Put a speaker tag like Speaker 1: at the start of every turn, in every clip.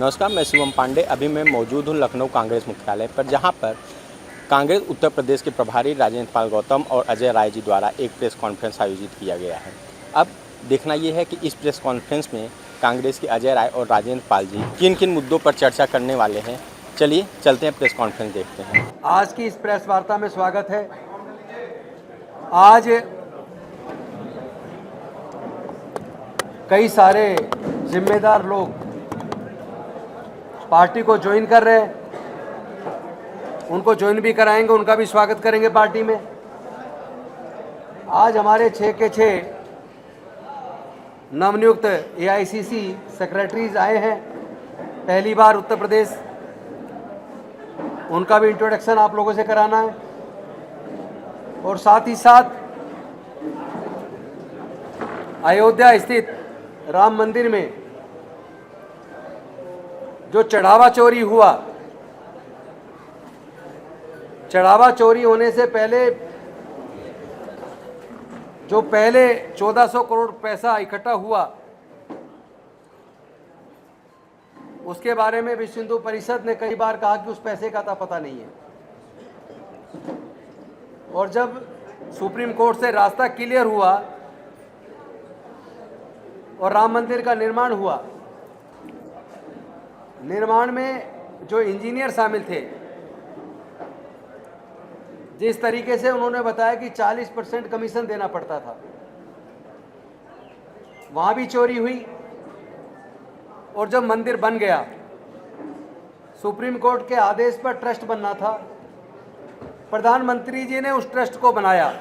Speaker 1: नमस्कार, मैं शिवम पांडे। अभी मैं मौजूद हूँ लखनऊ कांग्रेस मुख्यालय पर, जहाँ पर कांग्रेस उत्तर प्रदेश के प्रभारी राजेंद्र पाल गौतम और अजय राय जी द्वारा एक प्रेस कॉन्फ्रेंस आयोजित किया गया है। अब देखना ये है कि इस प्रेस कॉन्फ्रेंस में कांग्रेस के अजय राय और राजेंद्र पाल जी किन किन मुद्दों पर चर्चा करने वाले हैं। चलिए चलते हैं, प्रेस कॉन्फ्रेंस देखते हैं।
Speaker 2: आज की इस प्रेस वार्ता में स्वागत है। आज कई सारे जिम्मेदार लोग पार्टी को ज्वाइन कर रहे हैं, उनको ज्वाइन भी कराएंगे, उनका भी स्वागत करेंगे पार्टी में। आज हमारे 6 के 6 नवनियुक्त एआईसीसी सेक्रेटरीज आए हैं, पहली बार उत्तर प्रदेश। उनका भी इंट्रोडक्शन आप लोगों से कराना है। और साथ ही साथ अयोध्या स्थित राम मंदिर में जो चढ़ावा चोरी हुआ, चढ़ावा चोरी होने से पहले जो 1400 करोड़ पैसा इकट्ठा हुआ, उसके बारे में विश्व हिंदू परिषद ने कई बार कहा कि उस पैसे का तो पता नहीं है। और जब सुप्रीम कोर्ट से रास्ता क्लियर हुआ और राम मंदिर का निर्माण हुआ, निर्माण में जो इंजीनियर शामिल थे, जिस तरीके से उन्होंने बताया कि 40% कमीशन देना पड़ता था, वहां भी चोरी हुई। और जब मंदिर बन गया, सुप्रीम कोर्ट के आदेश पर ट्रस्ट बनना था, प्रधानमंत्री जी ने उस ट्रस्ट को बनाया।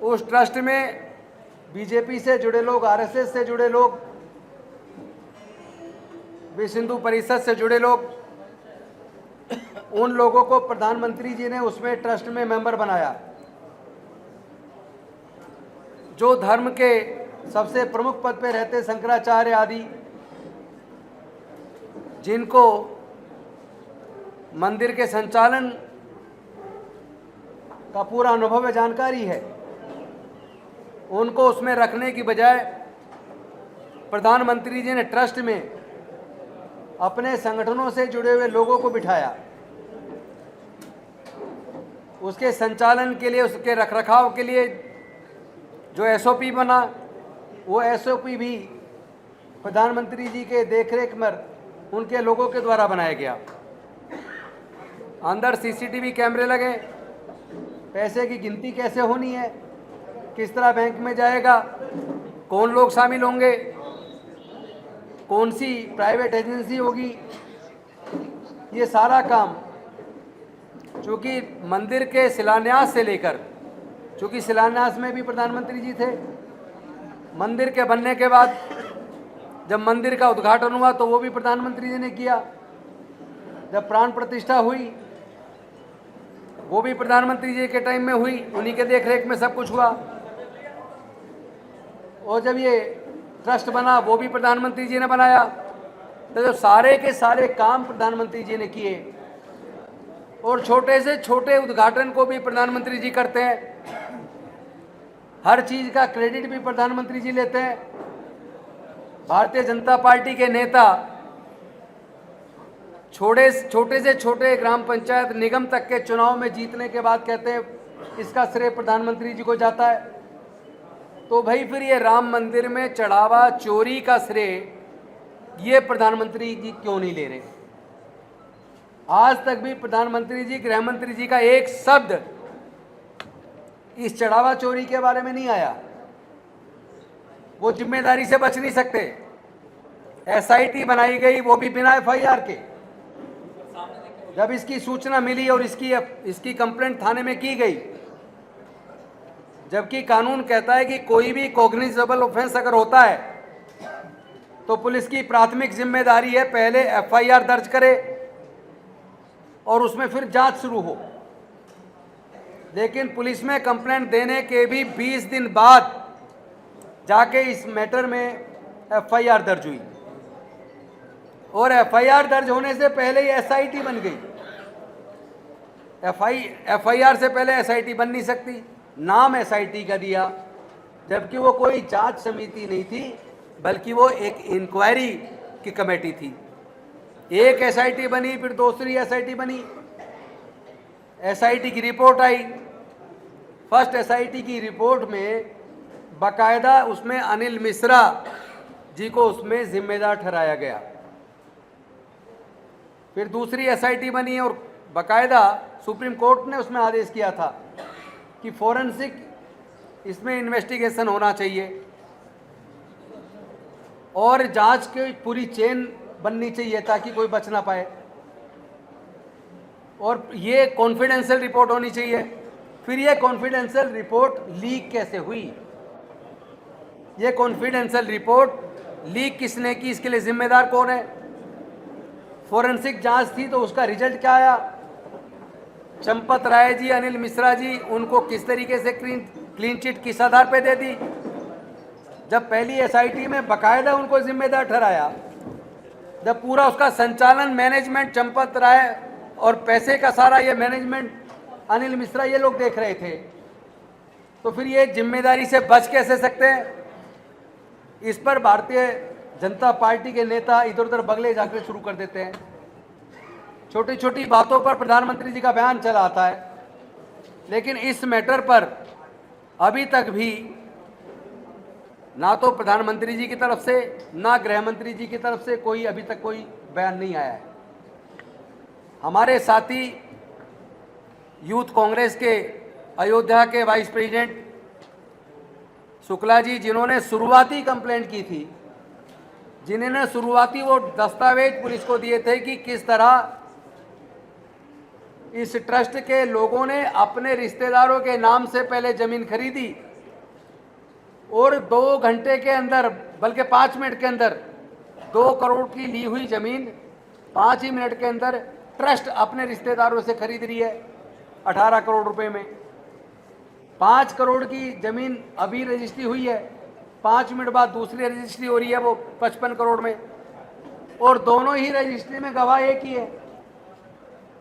Speaker 2: उस ट्रस्ट में बीजेपी से जुड़े लोग, आरएसएस से जुड़े लोग, विश्व हिंदू परिषद से जुड़े लोग, उन लोगों को प्रधानमंत्री जी ने उसमें ट्रस्ट में मेंबर बनाया। जो धर्म के सबसे प्रमुख पद पे रहते शंकराचार्य आदि, जिनको मंदिर के संचालन का पूरा अनुभव व जानकारी है, उनको उसमें रखने की बजाय प्रधानमंत्री जी ने ट्रस्ट में अपने संगठनों से जुड़े हुए लोगों को बिठाया। उसके संचालन के लिए, उसके रखरखाव के लिए जो एसओपी बना, वो एसओपी भी प्रधानमंत्री जी के देखरेख में उनके लोगों के द्वारा बनाया गया। अंदर सीसीटीवी कैमरे लगे, पैसे की गिनती कैसे होनी है, किस तरह बैंक में जाएगा, कौन लोग शामिल होंगे, कौन सी प्राइवेट एजेंसी होगी, ये सारा काम, चूँकि मंदिर के शिलान्यास से लेकर, चूँकि शिलान्यास में भी प्रधानमंत्री जी थे, मंदिर के बनने के बाद जब मंदिर का उद्घाटन हुआ तो वो भी प्रधानमंत्री जी ने किया, जब प्राण प्रतिष्ठा हुई वो भी प्रधानमंत्री जी के टाइम में हुई, उन्हीं के देखरेख में सब कुछ हुआ। और जब ये ट्रस्ट बना, वो भी प्रधानमंत्री जी ने बनाया। तो जो सारे के सारे काम प्रधानमंत्री जी ने किए, और छोटे से छोटे उद्घाटन को भी प्रधानमंत्री जी करते हैं। हर चीज का क्रेडिट भी प्रधानमंत्री जी लेते हैं। भारतीय जनता पार्टी के नेता छोटे से छोटे ग्राम पंचायत निगम तक के चुनाव में जीतने के बाद कहते हैं इसका श्रेय प्रधानमंत्री जी को जाता है। तो भाई फिर ये राम मंदिर में चढ़ावा चोरी का श्रेय ये प्रधानमंत्री जी क्यों नहीं ले रहे? आज तक भी प्रधानमंत्री जी, गृह मंत्री जी का एक शब्द इस चढ़ावा चोरी के बारे में नहीं आया। वो जिम्मेदारी से बच नहीं सकते। एसआईटी बनाई गई, वो भी बिना एफआईआर के। जब इसकी सूचना मिली और इसकी कंप्लेंट थाने में की गई, जबकि कानून कहता है कि कोई भी कॉग्निजेबल ऑफेंस अगर होता है तो पुलिस की प्राथमिक जिम्मेदारी है पहले एफआईआर दर्ज करे और उसमें फिर जांच शुरू हो। लेकिन पुलिस में कंप्लेंट देने के भी 20 दिन बाद जाके इस मैटर में एफआईआर दर्ज हुई, और एफआईआर दर्ज होने से पहले ही एसआईटी बन गई। एफआईआर से पहले एसआईटी बन नहीं सकती। नाम एसआईटी का दिया, जबकि वो कोई जांच समिति नहीं थी, बल्कि वो एक इंक्वायरी की कमेटी थी। एक एसआईटी बनी, फिर दूसरी एसआईटी बनी, एसआईटी की रिपोर्ट आई। फर्स्ट एसआईटी की रिपोर्ट में बाकायदा उसमें अनिल मिश्रा जी को उसमें जिम्मेदार ठहराया गया। फिर दूसरी एसआईटी बनी और बाकायदा सुप्रीम कोर्ट ने उसमें आदेश किया था कि फॉरेंसिक इसमें इन्वेस्टिगेशन होना चाहिए और जांच की पूरी चेन बननी चाहिए ताकि कोई बच ना पाए, और ये कॉन्फिडेंशियल रिपोर्ट होनी चाहिए। फिर ये कॉन्फिडेंशियल रिपोर्ट लीक कैसे हुई, ये कॉन्फिडेंशियल रिपोर्ट लीक किसने की, इसके लिए जिम्मेदार कौन है? फॉरेंसिक जांच थी तो उसका रिजल्ट क्या आया? चंपत राय जी, अनिल मिश्रा जी, उनको किस तरीके से क्लीन चिट किस आधार पे दे दी? जब पहली एसआईटी में बाकायदा उनको जिम्मेदार ठहराया, जब पूरा उसका संचालन मैनेजमेंट चंपत राय और पैसे का सारा ये मैनेजमेंट अनिल मिश्रा ये लोग देख रहे थे, तो फिर ये जिम्मेदारी से बच कैसे सकते हैं? इस पर भारतीय जनता पार्टी के नेता इधर उधर बगले जाकर शुरू कर देते हैं। छोटी छोटी बातों पर प्रधानमंत्री जी का बयान चला आता है, लेकिन इस मैटर पर अभी तक भी ना तो प्रधानमंत्री जी की तरफ से ना गृह मंत्री जी की तरफ से कोई अभी तक कोई बयान नहीं आया है। हमारे साथी यूथ कांग्रेस के अयोध्या के वाइस प्रेसिडेंट शुक्ला जी, जिन्होंने शुरुआती कंप्लेंट की थी, जिन्होंने शुरुआती वो दस्तावेज पुलिस को दिए थे कि किस तरह इस ट्रस्ट के लोगों ने अपने रिश्तेदारों के नाम से पहले जमीन खरीदी और 2 घंटे के अंदर, बल्कि 5 मिनट के अंदर 2 करोड़ की ली हुई जमीन 5 ही मिनट के अंदर ट्रस्ट अपने रिश्तेदारों से खरीद रही है 18 करोड़ रुपए में। 5 करोड़ की जमीन अभी रजिस्ट्री हुई है, 5 मिनट बाद दूसरी रजिस्ट्री हो रही है वो 55 करोड़ में, और दोनों ही रजिस्ट्री में गवाह एक ही है।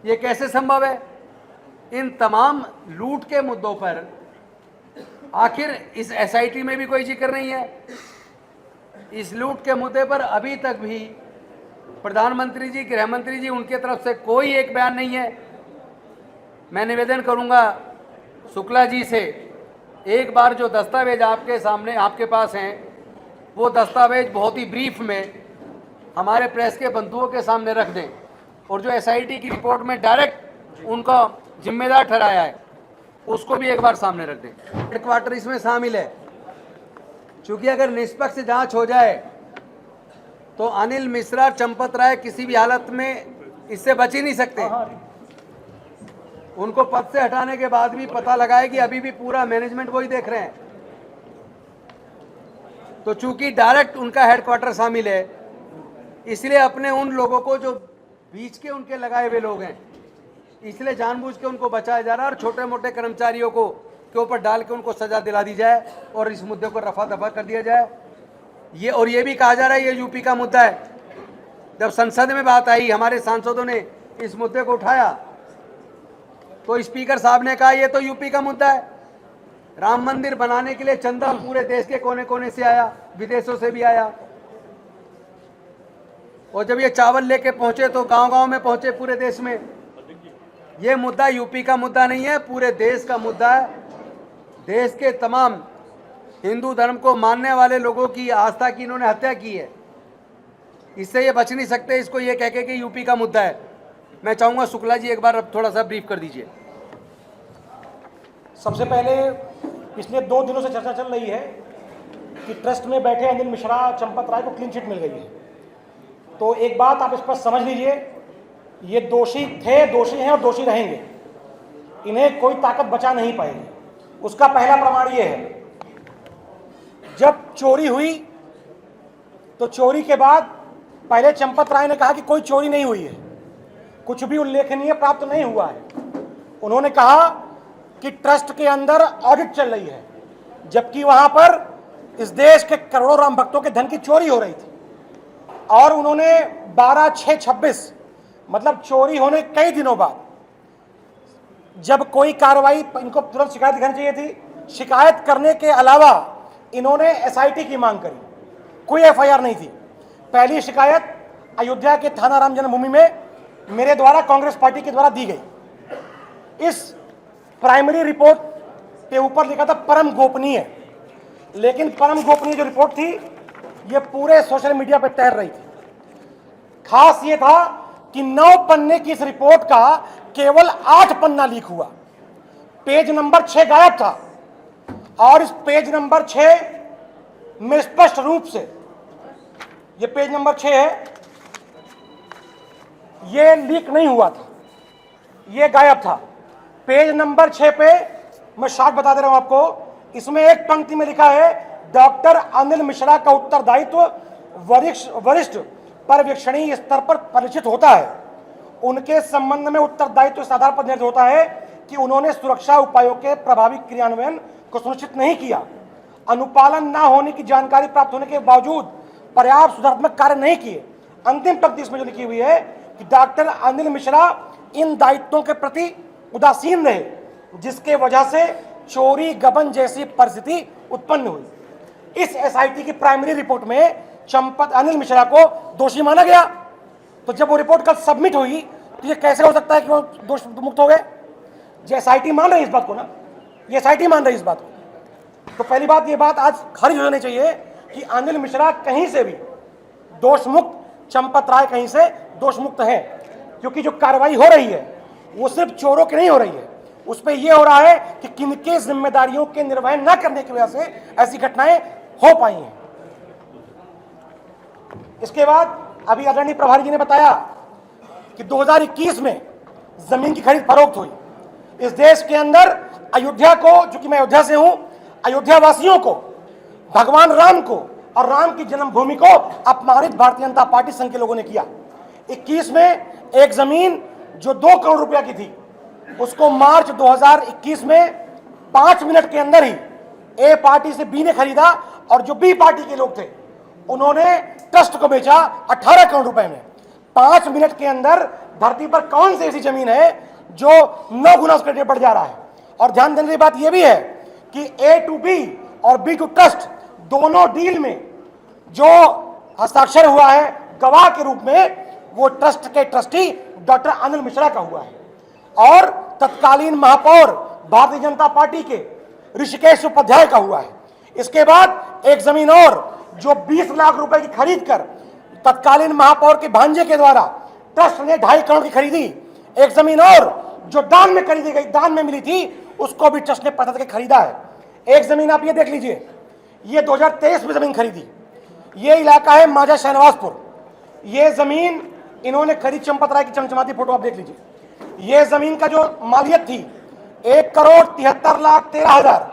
Speaker 2: ये कैसे संभव है? इन तमाम लूट के मुद्दों पर आखिर इस एसआईटी में भी कोई जिक्र नहीं है। इस लूट के मुद्दे पर अभी तक भी प्रधानमंत्री जी, गृह मंत्री जी, उनके तरफ से कोई एक बयान नहीं है। मैं निवेदन करूंगा शुक्ला जी से, एक बार जो दस्तावेज आपके सामने आपके पास हैं, वो दस्तावेज बहुत ही ब्रीफ में हमारे प्रेस के बंधुओं के सामने रख दें, और जो एसआईटी की रिपोर्ट में डायरेक्ट उनका जिम्मेदार ठहराया है उसको भी एक बार सामने रख दें। हेडक्वार्टर इसमें शामिल है, क्योंकि अगर निष्पक्ष जांच हो जाए तो अनिल मिश्रा, चंपत राय किसी भी हालत में इससे बच ही नहीं सकते। उनको पद से हटाने के बाद भी पता लगा है कि अभी भी पूरा मैनेजमेंट वही देख रहे हैं। तो चूंकि डायरेक्ट उनका हेडक्वार्टर शामिल है, इसलिए अपने उन लोगों को जो बीच के उनके लगाए हुए लोग हैं, इसलिए जानबूझ के उनको बचाया जा रहा है और छोटे मोटे कर्मचारियों को के ऊपर डाल के उनको सजा दिला दी जाए और इस मुद्दे को रफा दफा कर दिया जाए। ये भी कहा जा रहा है ये यूपी का मुद्दा है। जब संसद में बात आई, हमारे सांसदों ने इस मुद्दे को उठाया, तो स्पीकर साहब ने कहा ये तो यूपी का मुद्दा है। राम मंदिर बनाने के लिए चंदा पूरे देश के कोने कोने से आया, विदेशों से भी आया, और जब ये चावल लेके पहुंचे तो गांव-गांव में पहुंचे पूरे देश में। ये मुद्दा यूपी का मुद्दा नहीं है, पूरे देश का मुद्दा है। देश के तमाम हिंदू धर्म को मानने वाले लोगों की आस्था की इन्होंने हत्या की है। इससे ये बच नहीं सकते, इसको ये कह के कि यूपी का मुद्दा है। मैं चाहूँगा शुक्ला जी एक बार अब थोड़ा सा ब्रीफ कर दीजिए।
Speaker 3: सबसे पहले पिछले 2 दिनों से चर्चा चल रही है कि ट्रस्ट में बैठे अनिल मिश्रा, चंपत राय को क्लीन चिट मिल गई है। तो एक बात आप इस पर समझ लीजिए, ये दोषी थे, दोषी हैं और दोषी रहेंगे। इन्हें कोई ताकत बचा नहीं पाएगी। उसका पहला प्रमाण ये है, जब चोरी हुई तो चोरी के बाद पहले चंपत राय ने कहा कि कोई चोरी नहीं हुई है, कुछ भी उल्लेखनीय प्राप्त नहीं हुआ है। उन्होंने कहा कि ट्रस्ट के अंदर ऑडिट चल रही है, जबकि वहां पर इस देश के करोड़ों राम भक्तों के धन की चोरी हो रही थी। और उन्होंने 12/6/26 मतलब चोरी होने कई दिनों बाद, जब कोई कार्रवाई, इनको तुरंत शिकायत करनी चाहिए थी, शिकायत करने के अलावा इन्होंने एसआईटी की मांग करी। कोई एफआईआर नहीं थी। पहली शिकायत अयोध्या के थाना राम जन्मभूमि में मेरे द्वारा कांग्रेस पार्टी के द्वारा दी गई। इस प्राइमरी रिपोर्ट के ऊपर लिखा था परम गोपनीय, लेकिन परम गोपनीय जो रिपोर्ट थी ये पूरे सोशल मीडिया पर तैर रही थी। खास ये था कि 9 पन्ने की इस रिपोर्ट का केवल 8 पन्ना लीक हुआ, पेज नंबर 6 गायब था। और इस पेज नंबर 6 में स्पष्ट रूप से, ये पेज नंबर 6 है, ये लीक नहीं हुआ था, ये गायब था। पेज नंबर 6 पे मैं शॉर्ट बता दे रहा हूं आपको। इसमें एक पंक्ति में लिखा है, डॉक्टर अनिल मिश्रा का उत्तरदायित्व वरिष्ठ पर्यवेक्षणीय स्तर पर परिचित होता है। उनके संबंध में उत्तरदायित्व इस आधार पर निर्धारित होता है कि उन्होंने सुरक्षा उपायों के प्रभावी क्रियान्वयन को सुनिश्चित नहीं किया, अनुपालन न होने की जानकारी प्राप्त होने के बावजूद पर्याप्त सुधारात्मक कार्य नहीं किए। अंतिम पंक्ति इसमें जो लिखी हुई है कि डॉक्टर अनिल मिश्रा इन दायित्वों के प्रति उदासीन रहे, जिसके वजह से चोरी गबन जैसी परिस्थिति उत्पन्न हुई। इस एसआईटी की प्राइमरी रिपोर्ट में चंपत अनिल मिश्रा को दोषी माना गया। तो जब वो रिपोर्ट कल सबमिट हुई तो ये कैसे हो सकता है कि वो दोष मुक्त हो गए? जो एसआईटी मान रही है इस बात को ना, ये एसआईटी मान रही है इस बात को। तो पहली बात, ये बात आज खारिज होनी चाहिए कि अनिल मिश्रा कहीं से भी दोष मुक्त, चंपत राय कहीं से दोष मुक्त है। क्योंकि जो कार्रवाई हो रही है वो सिर्फ चोरों की नहीं हो रही है, उस पर यह हो रहा है कि किनके जिम्मेदारियों के निर्वहन न करने की वजह से ऐसी घटनाएं हो पाई हैं। इसके बाद अभी आदरणीय प्रभारी जी ने बताया कि 2021 में जमीन की खरीद फरोख्त हुई। इस देश के अंदर अयोध्या को, चूंकि मैं अयोध्या से हूं, अयोध्या वासियों को, भगवान राम को और राम की जन्मभूमि को अपमानित भारतीय जनता पार्टी संघ के लोगों ने किया। 21 में एक जमीन जो 2 करोड़ रुपया की थी, उसको मार्च 2021 में 5 मिनट के अंदर ही ए पार्टी से बी ने खरीदा और जो बी पार्टी के लोग थे उन्होंने ट्रस्ट को बेचा 18 करोड़ रुपए में। 5 मिनट के अंदर धरती पर कौन सी ऐसी जमीन है जो 9 गुना उसका रेट बढ़ जा रहा है? और ध्यान देने की बात यह भी है कि ए टू बी और बी टू ट्रस्ट दोनों डील में जो हस्ताक्षर हुआ है गवाह के रूप में, वो ट्रस्ट के ट्रस्टी डॉक्टर अनिल मिश्रा का हुआ है और तत्कालीन महापौर भारतीय जनता पार्टी के ऋषिकेश उपाध्याय का हुआ है। इसके बाद एक जमीन और जो 20 लाख रुपए की खरीद कर तत्कालीन महापौर के भांजे के द्वारा ट्रस्ट ने 2.5 करोड़ की खरीदी। एक जमीन और जो दान में खरीदी गई, दान में मिली थी, उसको भी ट्रस्ट ने पैसा देकर खरीदा है। एक जमीन आप ये देख लीजिए, ये 2023 में जमीन खरीदी, ये इलाका है माजा शहनवाजपुर। ये जमीन इन्होंने खरीद, चंपत राय की चमचमाती फोटो आप देख लीजिए। ये जमीन का जो मालियत थी 1,73,13,000।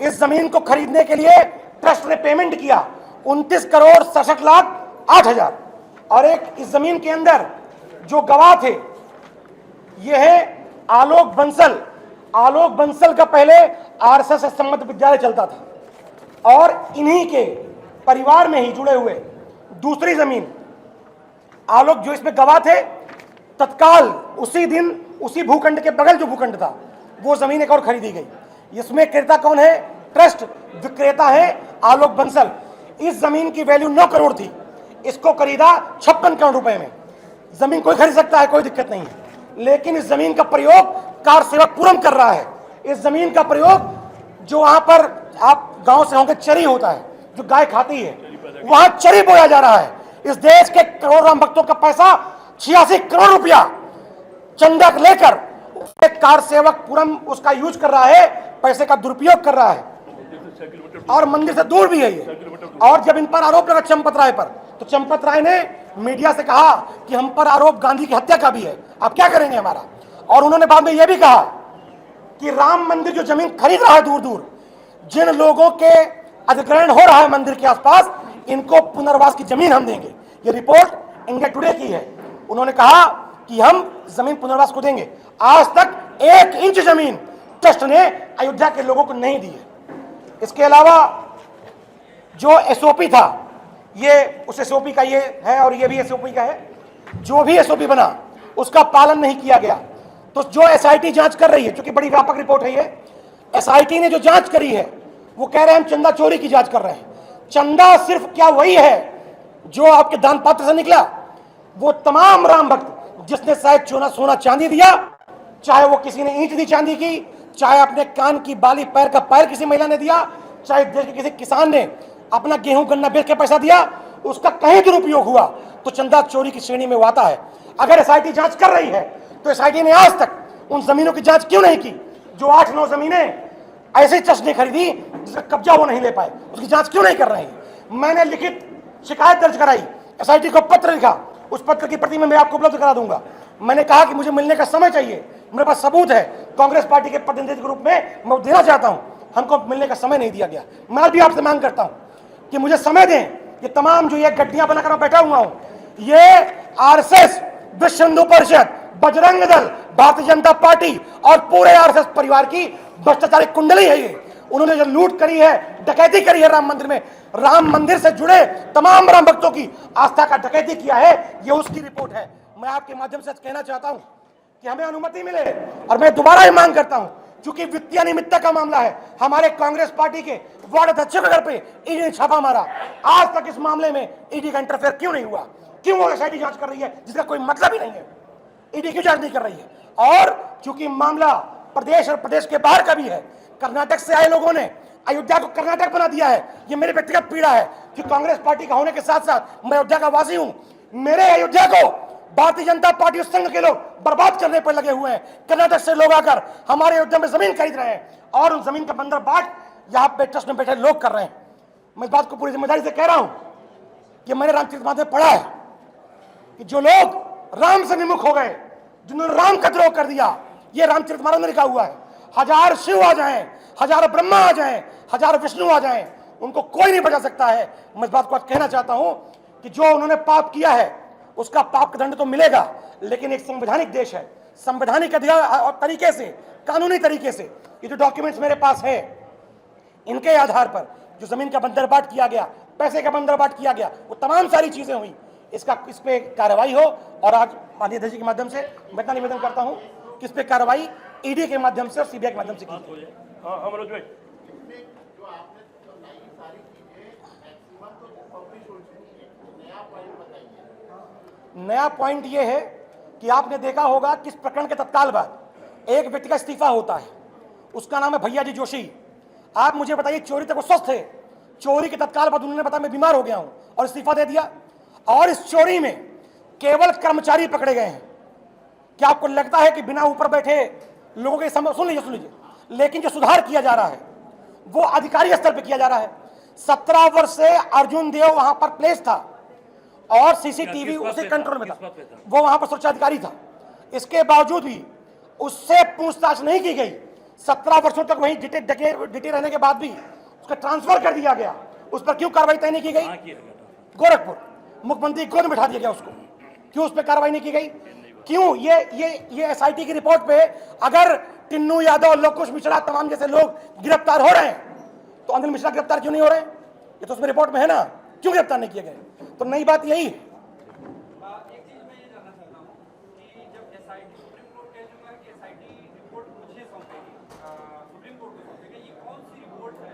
Speaker 3: इस जमीन को खरीदने के लिए ट्रस्ट ने पेमेंट किया 29,67,08,000। और एक इस जमीन के अंदर जो गवाह थे ये है आलोक बंसल। आलोक बंसल का पहले आरएसएस से संबद्ध विद्यालय चलता था और इन्हीं के परिवार में ही जुड़े हुए दूसरी जमीन आलोक, जो इसमें गवाह थे, तत्काल उसी दिन उसी भूखंड के बगल जो भूखंड था वो जमीन एक और खरीदी गई। इसमें क्रेता कौन है? ट्रस्ट। विक्रेता है आलोक बंसल। इस जमीन की वैल्यू 9 करोड़ थी, इसको खरीदा 56 करोड़ रुपए में। जमीन कोई खरीद सकता है, कोई दिक्कत नहीं है, लेकिन इस जमीन का प्रयोग कार सेवक पुरम कर रहा है। इस जमीन का प्रयोग जो वहां पर आप गांव से होंगे चरी होता है, जो गाय खाती है, वहां चरी बोया जा रहा है। इस देश के करोड़ राम भक्तों का पैसा 86 करोड़ रुपया चंदा लेकर एक कार सेवक पुरम उसका यूज कर रहा है, पैसे का दुरुपयोग कर रहा है और मंदिर से दूर भी है ये। और जब इन पर आरोप लगा चंपत राय पर, तो चंपत राय ने मीडिया से कहा कि हम पर आरोप गांधी की हत्या का भी है, आप क्या करेंगे हमारा? और उन्होंने बाद में यह भी कहा कि राम मंदिर जो जमीन खरीद रहा है दूर दूर, जिन लोगों के अधिग्रहण हो रहा है मंदिर के आसपास, इनको पुनर्वास की जमीन हम देंगे। ये रिपोर्ट इंडिया टुडे की है। उन्होंने कहा कि हम जमीन पुनर्वास को देंगे। आज तक 1 इंच जमीन ट्रस्ट ने अयोध्या के लोगों को नहीं दी है। इसके अलावा जो एसओपी था, ये उस एसओपी का ये है और ये भी एसओपी का है। जो भी एसओपी बना उसका पालन नहीं किया गया। तो जो एसआईटी जांच कर रही है, क्योंकि बड़ी व्यापक रिपोर्ट है ये, एसआईटी ने जो जांच करी है वो कह रहे हैं हम चंदा चोरी की जांच कर रहे हैं। चंदा सिर्फ क्या वही है जो आपके दान पात्र से निकला? वो तमाम राम भक्त जिसने शायद सोना सोना चांदी दिया, चाहे वो किसी ने ईंट दी चांदी की, चाहे अपने कान की बाली पैर का पैर किसी महिला ने दिया, चाहे देश के किसी किसान ने अपना गेहूं गन्ना बेच के पैसा दिया, उसका कहीं दुरुपयोग हुआ तो चंदा चोरी की श्रेणी में वो आता है। अगर एसआईटी जांच कर रही है तो एसआईटी ने आज तक उन जमीनों की जांच क्यों नहीं की जो 8-9 जमीनें ऐसे ट्रस्ट ने खरीदी जिसका कब्जा वो नहीं ले पाए, उसकी जांच क्यों नहीं कर रहे हैं? मैंने लिखित शिकायत दर्ज कराई, एसआईटी को पत्र लिखा, उस पत्र की प्रति मैं आपको उपलब्ध करा दूंगा। मैंने कहा कि मुझे मिलने का समय चाहिए, मेरे पास सबूत है, कांग्रेस पार्टी के प्रतिनिधि के रूप में मैं देना चाहता हूं, हमको मिलने का समय नहीं दिया गया। मैं भी आपसे मांग करता हूं कि मुझे समय दें। ये तमाम जो ये गड्डियां बनाकर मैं बैठा हुआ हूं, ये आरएसएस, विश्व हिंदू परिषद, बजरंग दल, भारतीय जनता पार्टी और पूरे आरएसएस परिवार की भ्रष्टाचारी कुंडली है। ये उन्होंने जो लूट करी है, डकैती करी है राम मंदिर में, राम मंदिर से जुड़े तमाम राम भक्तों की आस्था का डकैती किया है, ये उसकी रिपोर्ट है। मैं आपके माध्यम से कहना चाहता हूं कि हमें अनुमति मिले, और मैं दोबारा ही मांग करता हूं, क्योंकि वित्तीय अनियमितता का मामला है, हमारे कांग्रेस पार्टी के वार्ड अध्यक्ष के घर पे ईडी ने छापा मारा, आज तक इस मामले में ईडी का इंटरफेयर क्यों नहीं हुआ? क्यों वो एसआईटी जांच कर रही है जिसका कोई मतलब ही नहीं है? ईडी क्यों जांच नहीं कर रही है? और क्योंकि मामला प्रदेश और प्रदेश के बाहर का भी है, कर्नाटक से आए लोगों ने अयोध्या को कर्नाटक बना दिया है। ये मेरी व्यक्तिगत पीड़ा है कि कांग्रेस पार्टी का होने के साथ साथ मैं अयोध्या का वासी हूं। मेरे अयोध्या को भारतीय जनता पार्टी उस संघ के लोग बर्बाद करने पर लगे हुए हैं। कर्नाटक से लोग आकर हमारे अयोध्या में जमीन खरीद रहे हैं और उन जमीन का बंदर बाट यहाँ पे ट्रस्ट में बैठे लोग कर रहे हैं। मैं इस बात को पूरी जिम्मेदारी से कह रहा हूं कि मैंने रामचरितमानस में पढ़ा है कि जो लोग राम से विमुख हो गए, जिन्होंने राम का द्रोह कर दिया, ये रामचरितमानस में लिखा हुआ है। हजार शिव आ जाएं, हजार ब्रह्मा आ जाएं, हजार विष्णु आ जाएं, उनको कोई नहीं बचा सकता है। मैं इस बात को आज कहना चाहता हूं कि जो उन्होंने पाप किया है उसका पाप का दंड तो मिलेगा, लेकिन एक संवैधानिक देश है, संवैधानिक अधिकार और तरीके से, कानूनी तरीके से ये जो डॉक्यूमेंट्स मेरे पास है, इनके आधार पर जो जमीन का बंदरबाट किया गया, पैसे का बंदरबाट किया गया, वो तमाम सारी चीजें हुई, इस पे कार्रवाई हो। और आज माननीय अध्यक्ष के माध्यम से मैं इतना निवेदन करता हूं कि इस पे कार्रवाई ईडी के माध्यम से और सीबीआई के माध्यम से की जाए।
Speaker 4: मनोज भाई,
Speaker 3: नया पॉइंट यह है कि आपने देखा होगा कि इस प्रकरण के तत्काल बाद एक व्यक्ति का इस्तीफा होता है, उसका नाम है भैया जी जोशी। आप मुझे बताइए, चोरी तक वो स्वस्थ थे, चोरी के तत्काल बाद उन्होंने बताया मैं बीमार हो गया हूं और इस्तीफा दे दिया, और इस चोरी में केवल कर्मचारी पकड़े गए हैं। क्या आपको लगता है कि बिना ऊपर बैठे लोगों के समय, सुन लीजिए, लेकिन जो सुधार किया जा रहा है वो अधिकारी स्तर पर किया जा रहा है। 17 वर्ष से अर्जुन देव वहां पर प्लेस था और सीसीटीवी उसी कंट्रोल में था, वो वहां पर सुरक्षा अधिकारी था। इसके बावजूद भी उससे पूछताछ नहीं की गई। 17 वर्षों तक वहीं डिटे रहने के बाद भी उसका ट्रांसफर कर दिया गया। उस पर क्यों कार्रवाई तय नहीं की गई? गोरखपुर मुख्यमंत्री गोद में बैठा दिया गया उसको, क्यों उस पर कार्रवाई नहीं की गई? क्यों ये एसआईटी की रिपोर्ट पे अगर टिन्नू यादव, लोकुश मिश्रा तमाम जैसे लोग गिरफ्तार हो रहे हैं तो अनिल मिश्रा गिरफ्तार क्यों नहीं हो रहे? ये तो उसमें रिपोर्ट में है ना, क्यों गिरफ्तार नहीं किए गए? तो नई बात यही है।
Speaker 5: एक चीज मैं ये जानना चाहता हूँ कि जब एसआईटी सुप्रीम कोर्ट कह चुका है कि एसआईटी रिपोर्ट मुझे सौंपेगी, सुप्रीम कोर्ट को सौंपेगी, ये कौन सी रिपोर्ट है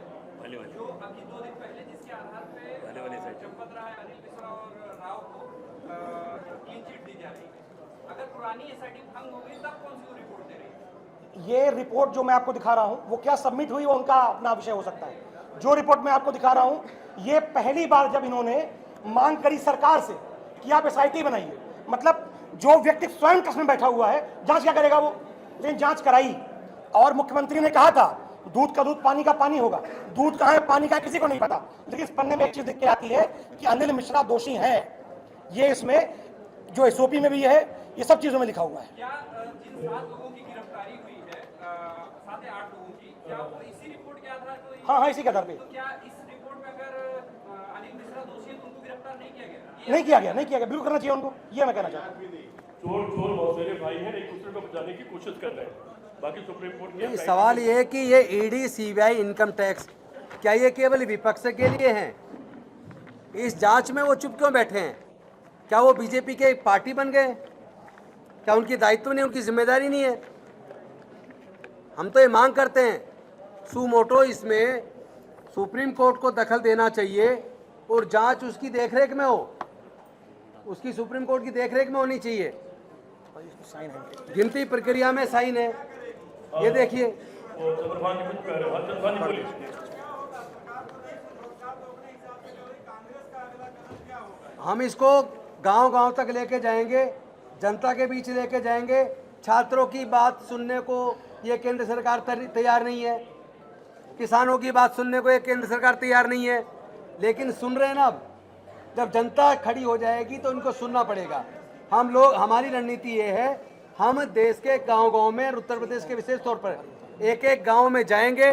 Speaker 5: जो अभी 2 दिन पहले जिसके आधार पे चंपत राय, अनिल मिश्रा और राव को क्लीन चिट दी जा रही है? अगर पुरानी एसआईटी भंग हो गई तब कौन सी वो रिपोर्ट दे रही है?
Speaker 3: ये रिपोर्ट जो मैं आपको दिखा रहा हूं वो क्या सबमिट हुई वो उनका अपना विषय हो सकता है। जो रिपोर्ट मैं आपको दिखा रहा हूं, ये पहली बार जब इन्होंने मांग करी सरकार से कि आप एसआईटी बनाइए, मतलब जो व्यक्ति स्वयं ट्रस्ट में बैठा हुआ है, जांच क्या करेगा वो? लेकिन जांच कराई और मुख्यमंत्री ने कहा था दूध का दूध, पानी का पानी होगा। दूध कहाँ है, पानी कहाँ है, किसी को नहीं पता। लेकिन इस पन्ने में एक चीज दिख के आती है कि अनिल मिश्रा दोषी हैं। ये इसमें जो एसओपी में भी है, ये सब चीजों में लिखा हुआ है।
Speaker 5: क्या जिन 7 लोगों की गिरफ्तारी हुई है, 7 या 8 लोगों की, क्या वो इसी रिपोर्ट के आधार पर?
Speaker 3: हाँ, इसी के आधार पे।
Speaker 5: तो क्या इस रिपोर्ट में अगर अनिल मिश्रा दोषी है तो उनको गिरफ्तार नहीं किया गया?
Speaker 3: नहीं किया गया, बिल्कुल करना चाहिए उनको, ये मैं कहना चाहता हूँ।
Speaker 4: चोर बहुत सारे भाई हैं, एक दूसरे को बचाने की कोशिश कर रहे हैं। बाकी सुप्रीम कोर्ट
Speaker 2: नहीं, सवाल ये है कि ये ईडी, सीबीआई, इनकम टैक्स, क्या ये केवल विपक्ष के लिए हैं? इस जांच में वो चुप क्यों बैठे हैं? क्या वो बीजेपी के पार्टी बन गए? क्या उनकी दायित्व नहीं, उनकी जिम्मेदारी नहीं है? हम तो ये मांग करते हैं सुमोटो इसमें सुप्रीम कोर्ट को दखल देना चाहिए और जांच उसकी देखरेख में हो। उसकी सुप्रीम कोर्ट की देखरेख में होनी चाहिए। गिनती प्रक्रिया में साइन है, ये देखिए।
Speaker 4: और चंद्रभान जी कुछ कह रहे हैं। हाँ, चंद्रभान जी बोलिए।
Speaker 2: हम इसको गांव-गांव तक लेके जाएंगे, जनता के बीच लेके जाएंगे। छात्रों की बात सुनने को ये केंद्र सरकार तैयार नहीं है, किसानों की बात सुनने को ये केंद्र सरकार तैयार नहीं है, लेकिन सुन रहे हैं ना। अब जब जनता खड़ी हो जाएगी तो इनको सुनना पड़ेगा। हम लोग, हमारी रणनीति ये है, हम देश के गांव-गांव में, उत्तर प्रदेश के विशेष तौर पर एक एक गांव में जाएंगे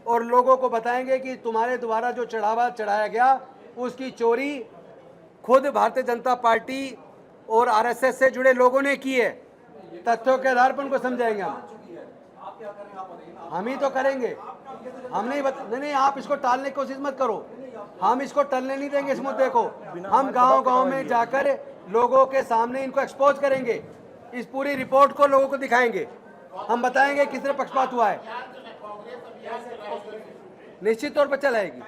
Speaker 2: और लोगों को बताएंगे कि तुम्हारे द्वारा जो चढ़ावा चढ़ाया गया उसकी चोरी खुद भारतीय जनता पार्टी और आरएसएस से जुड़े लोगों ने की है। तथ्यों के आधार पर उनको समझाएंगे हम ही तो करेंगे। हम नहीं, आप इसको टालने की कोशिश मत करो। हम इसको टलने नहीं देंगे इस मुद्दे को। हम गांव-गांव में जाकर लोगों के सामने इनको एक्सपोज करेंगे, इस पूरी रिपोर्ट को लोगों को दिखाएंगे। हम बताएंगे किसने पक्षपात हुआ है, निश्चित तौर पर चलाएगी।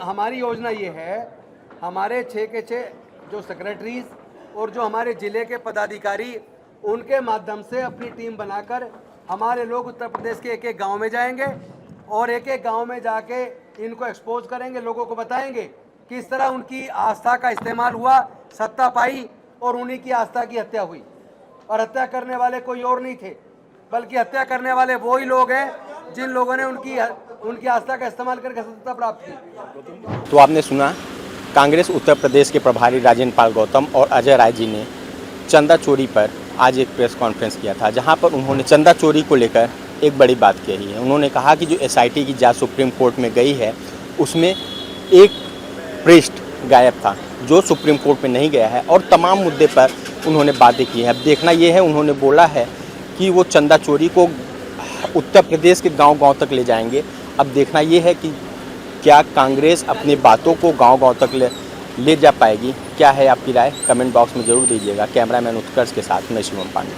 Speaker 2: हमारी योजना ये है, हमारे 6 के 6 जो सेक्रेटरीज और जो हमारे ज़िले के पदाधिकारी, उनके माध्यम से अपनी टीम बनाकर हमारे लोग उत्तर प्रदेश के एक एक गांव में जाएंगे और एक एक गांव में जाके इनको एक्सपोज करेंगे, लोगों को बताएंगे किस तरह उनकी आस्था का इस्तेमाल हुआ, सत्ता पाई और उन्हीं की आस्था की हत्या हुई। और हत्या करने वाले कोई और नहीं थे, बल्कि हत्या करने वाले वो ही लोग हैं जिन लोगों ने उनकी आस्था का इस्तेमाल करके सत्ता प्राप्त की।
Speaker 1: तो आपने सुना, कांग्रेस उत्तर प्रदेश के प्रभारी राजेंद्र पाल गौतम और अजय राय जी ने चंदा चोरी पर आज एक प्रेस कॉन्फ्रेंस किया था, जहां पर उन्होंने चंदा चोरी को लेकर एक बड़ी बात कही है। उन्होंने कहा कि जो एसआईटी की जांच सुप्रीम कोर्ट में गई है, उसमें एक पृष्ठ गायब था जो सुप्रीम कोर्ट में नहीं गया है, और तमाम मुद्दे पर उन्होंने बातें की हैं। अब देखना ये है, उन्होंने बोला है कि वो चंदा चोरी को उत्तर प्रदेश के गांव-गांव तक ले जाएंगे। अब देखना ये है कि क्या कांग्रेस अपनी बातों को गांव-गांव तक ले जा पाएगी। क्या है आपकी राय, कमेंट बॉक्स में ज़रूर दीजिएगा। कैमरामैन उत्कर्ष के साथ मैं शिवम पांडे।